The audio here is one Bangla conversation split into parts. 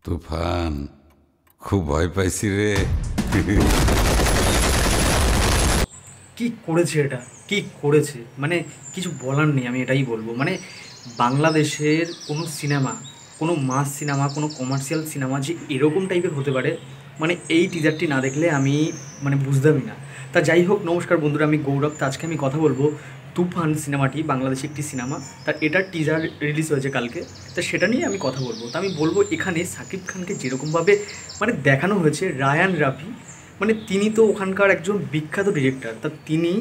তুফান, খুব ভয় পাইছি রে। কি করেছে এটা, কি করেছে মানে কিছু বলার নেই। আমি এটাই বলবো, মানে বাংলাদেশের কোনো সিনেমা, কোনো মাস সিনেমা, কোনো কমার্শিয়াল সিনেমা যে এরকম টাইপের হতে পারে, মানে এই টিজারটি না দেখলে আমি মানে বুঝতামই না। তা যাই হোক, নমস্কার বন্ধুরা, আমি গৌরব। তা আজকে আমি কথা বলবো তুফান সিনেমাটি, বাংলাদেশে একটি সিনেমা, তার এটার টিজার রিলিজ হয়েছে কালকে। তা সেটা নিয়ে আমি কথা বলবো। তা আমি বলবো, এখানে সাকিব খানকে যেরকমভাবে মানে দেখানো হয়েছে, রায়ান রাফি, মানে তিনি তো ওখানকার একজন বিখ্যাত ডিরেক্টর। তা তিনি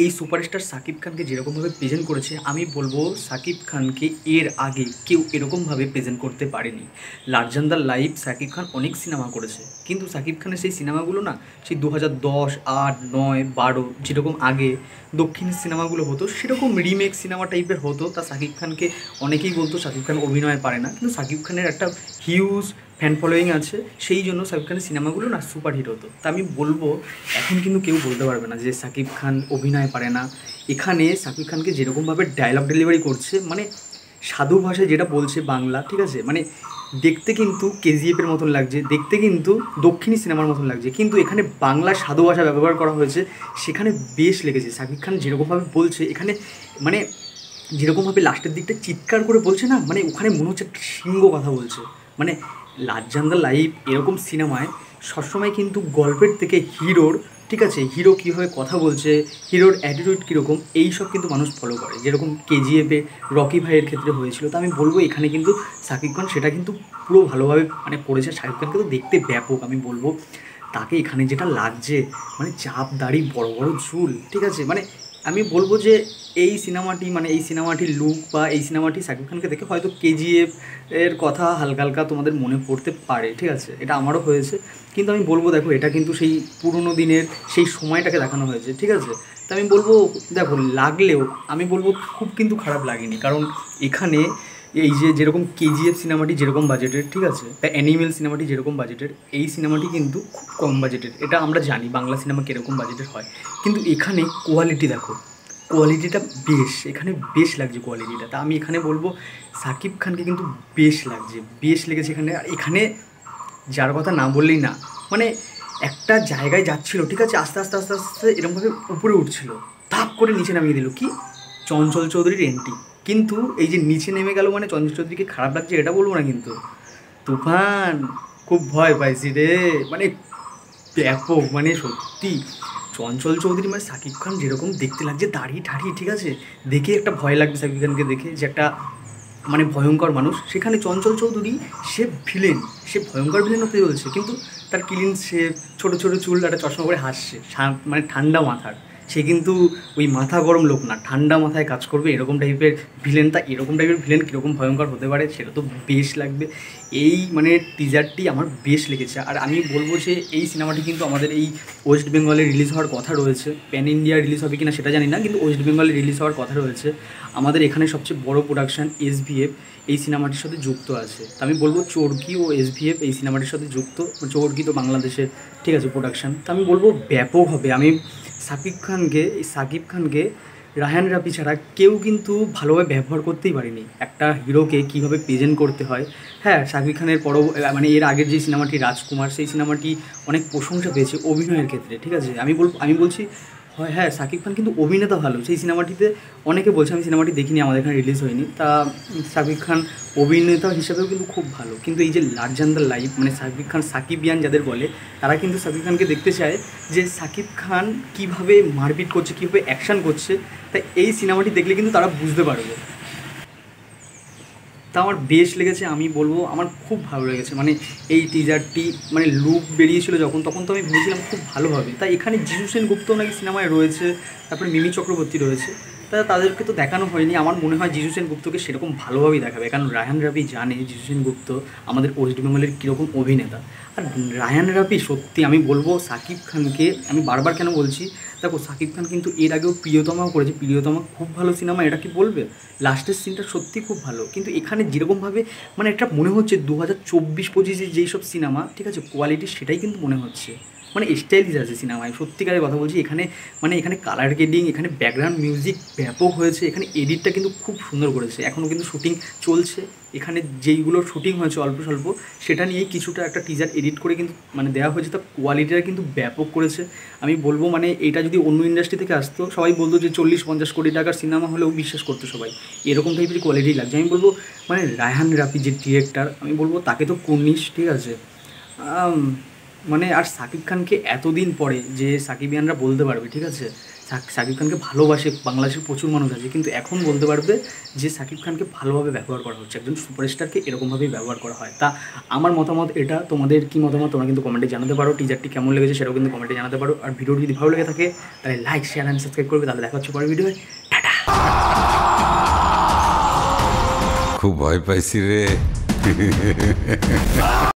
এই সুপারস্টার সাকিব খানকে যেরকমভাবে প্রেজেন্ট করেছে, আমি বলবো সাকিব খানকে এর আগে কেউ এরকমভাবে প্রেজেন্ট করতে পারেনি। লার্জান দ্য লাইফ সাকিব খান অনেক সিনেমা করেছে, কিন্তু সাকিব খানের সেই সিনেমাগুলো না, সেই 2010, 8, 9, 12 যেরকম আগে দক্ষিণের সিনেমাগুলো হতো, সেরকম রিমেক সিনেমা টাইপের হতো। তা সাকিব খানকে অনেকেই বলতো সাকিব খান অভিনয় পারে না, কিন্তু সাকিব খানের একটা হিউজ ফ্যান ফলোয়িং আছে, সেই জন্য সাকিব খানের সিনেমাগুলো না সুপারহিট হতো। তা আমি বলবো, এখন কিন্তু কেউ বলতে পারবে না যে সাকিব খান অভিনয় পারে না। এখানে সাকিব খানকে যেরকমভাবে ডায়লগ ডেলিভারি করছে, মানে সাধু ভাষায় যেটা বলছে বাংলা, ঠিক আছে, মানে দেখতে কিন্তু কেজিএফের মতন লাগছে, দেখতে কিন্তু দক্ষিণী সিনেমার মতন লাগছে, কিন্তু এখানে বাংলা সাধু ভাষা ব্যবহার করা হয়েছে, সেখানে বেশ লেগেছে। সাকিব খান যেরকমভাবে বলছে এখানে, মানে যেরকমভাবে লাস্টের দিকটা চিৎকার করে বলছে না, মানে ওখানে মনে হচ্ছে একটা সিংহ কথা বলছে। মানে লার্জান দ্য লাইফ এরকম সিনেমায় সবসময় কিন্তু গল্পের থেকে হিরোর, ঠিক আছে, হিরো কীভাবে কথা বলছে, হিরোর অ্যাটিটিউড কীরকম, এই সব কিন্তু মানুষ ফলো করে, যেরকম কেজিএফে রকি ভাইয়ের ক্ষেত্রে হয়েছিল। তো আমি বলবো এখানে কিন্তু শাকিব খান সেটা কিন্তু পুরো ভালোভাবে মানে করেছে। শাকিব খানকে তো দেখতে ব্যাপক, আমি বলবো তাকে এখানে যেটা লাগছে, মানে চাপ দাড়ি, বড় বড় চুল, ঠিক আছে, মানে আমি বলবো যে এই সিনেমাটি, মানে এই সিনেমাটির লুক বা এই সিনেমাটি শাকিব খানকে দেখে হয়তো কেজিএফ এর কথা হালকা হালকা তোমাদের মনে পড়তে পারে, ঠিক আছে, এটা আমারও হয়েছে। কিন্তু আমি বলবো দেখো, এটা কিন্তু সেই পুরনো দিনের সেই সময়টাকে দেখানো হয়েছে, ঠিক আছে। তো আমি বলবো দেখো, লাগলেও আমি বলবো খুব কিন্তু খারাপ লাগেনি, কারণ এখানে এই যে যেরকম কেজিএফ সিনেমাটি যেরকম বাজেটের, ঠিক আছে, তা অ্যানিমেল সিনেমাটি যেরকম বাজেটের, এই সিনেমাটি কিন্তু খুব কম বাজেটের। এটা আমরা জানি বাংলা সিনেমা কীরকম বাজেটের হয়, কিন্তু এখানে কোয়ালিটি দেখো, কোয়ালিটিটা বেশ, এখানে বেশ লাগছে কোয়ালিটিটা। তা আমি এখানে বলবো সাকিব খানকে কিন্তু বেশ লাগছে, বেশ লেগেছে এখানে। আর এখানে যার কথা না বললেই না, মানে একটা জায়গায় যাচ্ছিল, ঠিক আছে, আস্তে আস্তে আস্তে আস্তে এরকমভাবে উপরে উঠছিল, ধাপ করে নিচে নামিয়ে দিল, কি চঞ্চল চৌধুরীর এন্ট্রি। কিন্তু এই যে নিচে নেমে গেল, মানে চঞ্চল চৌধুরীকে খারাপ লাগছে এটা বলবো না, কিন্তু তুফান খুব ভয় পাইছি রে, মানে ব্যাপক, মানে সত্যি চঞ্চল চৌধুরী, মানে শাকিব খান যেরকম দেখতে লাগছে দাড়ি ঠাড়ি, ঠিক আছে, দেখে একটা ভয় লাগবে শাকিব খানকে দেখে, যে একটা মানে ভয়ঙ্কর মানুষ। সেখানে চঞ্চল চৌধুরী সে ভিলেন, সে ভয়ঙ্কর ভিলেন হতে চলছে, কিন্তু তার ক্লিন, সে ছোটো ছোটো চুল, একটা চশমা করে হাসছে, মানে ঠান্ডা মাথার, সে কিন্তু ওই মাথা গরম লোক না, ঠান্ডা মাথায় কাজ করবে এরকম টাইপের ভিলেন। তা এরকম টাইপের ভিলেন কীরকম ভয়ঙ্কর হতে পারে সেটা তো বেশ লাগবে। এই মানে টিজারটি আমার বেশ লেগেছে। আর আমি বলবো যে এই সিনেমাটি কিন্তু আমাদের এই ওয়েস্ট বেঙ্গলে রিলিজ হওয়ার কথা রয়েছে, প্যান ইন্ডিয়া রিলিজ হবে কিনা সেটা জানি না, কিন্তু ওয়েস্ট বেঙ্গলে রিলিজ হওয়ার কথা রয়েছে। আমাদের এখানে সবচেয়ে বড় প্রোডাকশান এসভিএফ এই সিনেমাটির সাথে যুক্ত আছে। তো আমি বলবো চরকি ও এসভিএফ এই সিনেমাটির সাথে যুক্ত। চরকি তো বাংলাদেশের, ঠিক আছে, প্রোডাকশান। তো আমি বলবো ব্যাপক হবে। আমি সাকিব খানকে রায়হান রাফি ছাড়া কেউ কিন্তু ভালোভাবে ব্যবহার করতেই পারেনি। একটা হিরোকে কীভাবে প্রেজেন্ট করতে হয়। হ্যাঁ, শাকিব খানের মানে এর আগের যে সিনেমাটি রাজকুমার, সেই সিনেমাটি অনেক প্রশংসা পেয়েছে অভিনয়ের ক্ষেত্রে, ঠিক আছে। আমি বলছি হয়, হ্যাঁ শাকিব খান কিন্তু অভিনেতা ভালো সেই সিনেমাটিতে। অনেকে বলছে, আমি সিনেমাটি দেখিনি, আমাদের এখানে রিলিজ হয়নি। তা শাকিব খান অভিনেতা হিসেবেও কিন্তু খুব ভালো, কিন্তু এই যে লার্জান দ্য লাইফ, মানে শাকিব খান সাকিবিয়ান যাদের বলে, তারা কিন্তু শাকিব খানকে দেখতে চায় যে শাকিব খান কীভাবে মারপিট করছে, কীভাবে অ্যাকশান করছে। তাই এই সিনেমাটি দেখলে কিন্তু তারা বুঝতে পারবে। তা আমার বেশ লেগেছে, আমি বলবো আমার খুব ভালো লেগেছে। মানে এই টিজারটি, মানে লুক বেরিয়েছিল যখন, তখন তো আমি ভেবেছিলাম খুব ভালো হবে। তাই এখানে যিশু সেনগুপ্ত নাকি সিনেমায় রয়েছে, তারপরে মিমি চক্রবর্তী রয়েছে। তাদেরকে তো দেখানো হয়নি। আমার মনে হয় যিশু সেনগুপ্তকে সেরকম ভালোভাবেই দেখাবে, কারণ রায়হান রাফি জানে যিশু সেনগুপ্ত আমাদের ওয়েস্ট বেঙ্গলের কীরকম অভিনেতা। আর রায়হান রাফি সত্যি, আমি বলবো সাকিব খানকে, আমি বারবার কেন বলছি, দেখো সাকিব খান কিন্তু এর আগেও প্রিয়তমাও করেছে, প্রিয়তমা খুব ভালো সিনেমা, এটা কি বলবে, লাস্টের সিনটা সত্যি খুব ভালো। কিন্তু এখানে যেরকমভাবে মানে একটা মনে হচ্ছে 2024-25 যেই সব সিনেমা, ঠিক আছে, কোয়ালিটি সেটাই কিন্তু মনে হচ্ছে। মানে স্টাইলিশ আছে সিনেমায়, সত্যিকারের কথা বলছি। এখানে মানে এখানে কালার গ্রেডিং, এখানে ব্যাকগ্রাউন্ড মিউজিক ব্যাপক হয়েছে, এখানে এডিটটা কিন্তু খুব সুন্দর করেছে। এখনও কিন্তু শুটিং চলছে, এখানে যেইগুলো শুটিং হয়েছে অল্প স্বল্প সেটা নিয়েই কিছুটা একটা টিজার এডিট করে কিন্তু মানে দেওয়া হয়েছে, তার কোয়ালিটিটা কিন্তু ব্যাপক করেছে। আমি বলবো মানে এটা যদি অন্য ইন্ডাস্ট্রি থেকে আসতো সবাই বলতো যে 40-50 কোটি টাকার সিনেমা হলেও বিশ্বাস করতো সবাই, এরকম টাইপের কোয়ালিটি লাগছে। আমি বলবো মানে রায়হান রাফি যে ডিরেক্টর, আমি বলবো তাকে তো কুর্নিশ, ঠিক আছে। আম, মানে আর সাকিব খানকে এতদিন পরে যে সাকিবিয়ানরা বলতে পারবে, ঠিক আছে, সাকিব খানকে ভালোবাসে বাংলাদেশের প্রচুর মানুষ আছে, কিন্তু এখন বলতে পারবে যে সাকিব খানকে ভালোভাবে ব্যবহার করা হচ্ছে, একজন সুপারস্টারকে এরকমভাবেই ব্যবহার করা হয়। তা আমার মতামত এটা, তোমাদের কী মতামত তোমরা কিন্তু কমেন্টে জানাতে পারো। টিজারটি কেমন লেগেছে সেটাও কিন্তু কমেন্টে জানাতে পারো। আর ভিডিওটি যদি ভালো লেগে থাকে তাহলে লাইক, শেয়ার অ্যান্ড সাবস্ক্রাইব করবে। তাহলে দেখা হচ্ছে পরের ভিডিওয়। টাটা। খুব ভয় পাইছি রে।